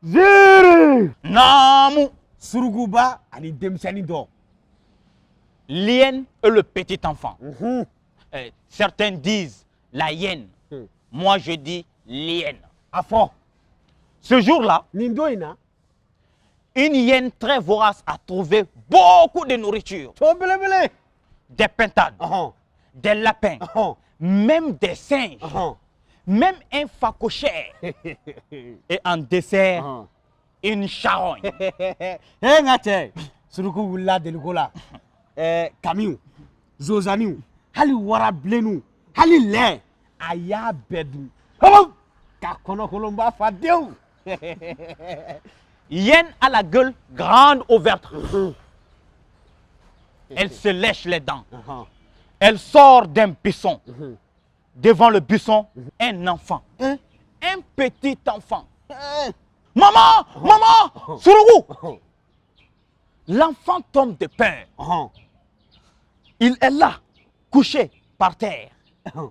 Ziri. Namu. Suruguba ani demsani do. L'hyène et le petit enfant. Certains disent la hyène. Moi, je dis l'hyène. Afo. Ce jour-là, Nindoina. une hyène très vorace a trouvé beaucoup de nourriture. Tobelebele. Des pintades, des lapins, même des singes, même un phacochère. Et en dessert, une charogne. Ngate. Surugu wula delikola. Kamiu. Zozaniu. Hali wara blenu. Hali le. Aya bedu. Ka kono kolomba fadeu. Hyène a la gueule grande ouverte. Elle se lèche les dents. Elle sort d'un buisson. Devant le buisson, un enfant. Un petit enfant. Maman! Maman! Surugu! L'enfant tombe de peur. Il est là, couché par terre.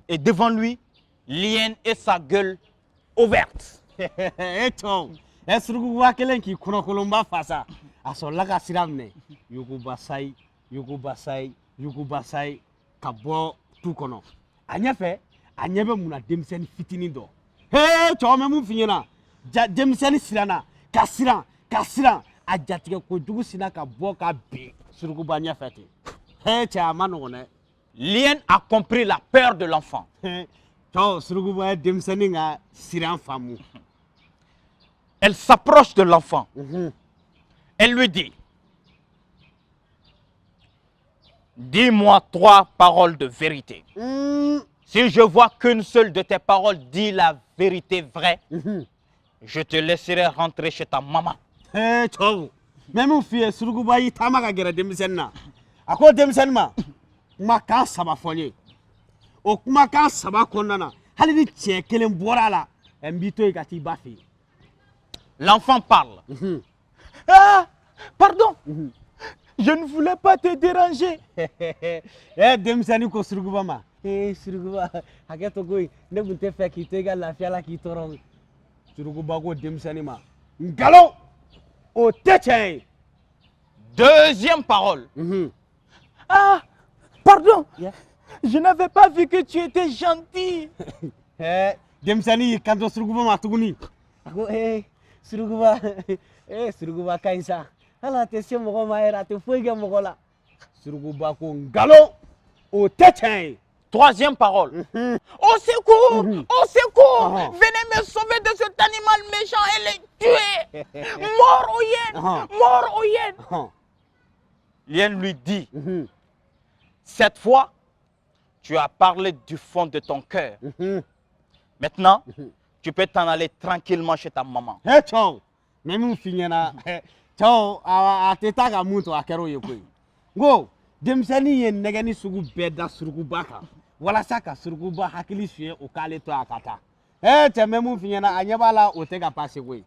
Et devant lui, l'hyène et sa gueule ouverte. Surugu wakelen ki kono kolomba fasa. Asola ka siramne. Yugo basai, yugo basai, yugo basai. Kabo tu kono. Anyafe, anyebe muna demseni fitini do. Hey, chome mu finyena. Demseni sirana, kasiran. Ajatige ko dugu sina ka bo ka bi. Surugu ba nyafete. Hey, chama no ne. L'hyène a compris la peur de l'enfant. Surugu ba demseni nga siran famu. Elle s'approche de l'enfant. Elle lui dit, dis-moi 3 paroles de vérité. Si je vois qu'une seule de tes paroles dit la vérité vraie, je te laisserai rentrer chez ta maman. Même fille, Surugu ba yi tamaka gera demsen na. Ako demsen ma. Maka saba fonye. O kuma kan saba konnana. Hali ni tie kelen bora la. Mbito yi kati ba fi. L'enfant parle. Ah, pardon. Je ne voulais pas te déranger. Demsani ko Suruguba ma. Suruguba, haketo goy, ne bunte fe ki tega la fiala ki toron. Suruguba ko demsani ma. Ngalo o teche. Deuxième parole. Ah, pardon. Je n'avais pas vu que tu étais gentil. Demsani kanto Suruguba ma tuguni. Ako Suruguba, Suruguba kainsa. Ala te se mogo ma era te foiga mogo la. Suruguba ko ngalo o teche. Troisième parole. Au secours! Au secours! Venez me sauver de cet animal méchant et le tuer! Mort aux hyènes! Mort aux hyènes! L'hyène lui dit, cette fois, tu as parlé du fond de ton cœur. Maintenant, tu peux t'en aller tranquillement chez ta maman. Ciao! Même finyana. Ciao! A teta ga muto akero yekoi. Go! Demsani ye negani sugu beda Suruguba ka. Wala saka Suruguba hakili suye o kale to akata. Te memu finyana anyabala o tega passe we.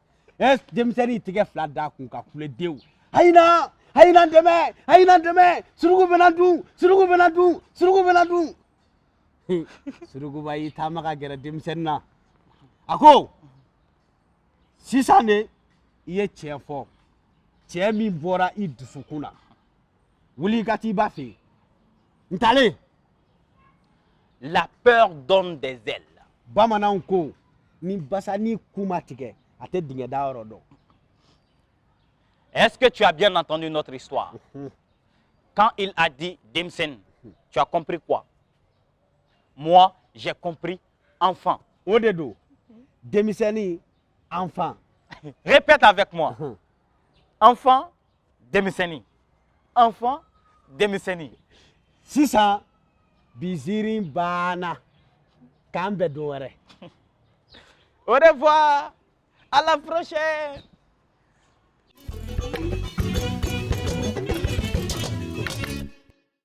Demsani tige flat da kun ka kule dew. Hayna deme. Surugu benadu. Suruguba yi tamaka gera demsenna. Ako sisane iye chefo. Chemi bora I dusukuna. Wuli gati bafi. Ntale. La peur donne des ailes. Bamana unko ni basani kumatike ate dinge da orodo. Est-ce que tu as bien entendu notre histoire? Quand il a dit Demsen, tu as compris quoi? Moi, j'ai compris enfant. Odedo. Demiseni enfant. Répète avec moi. Enfant, Demiseni. Enfant, Demiseni. Sisa bizirin bana kambe dore. Au revoir. À la prochaine.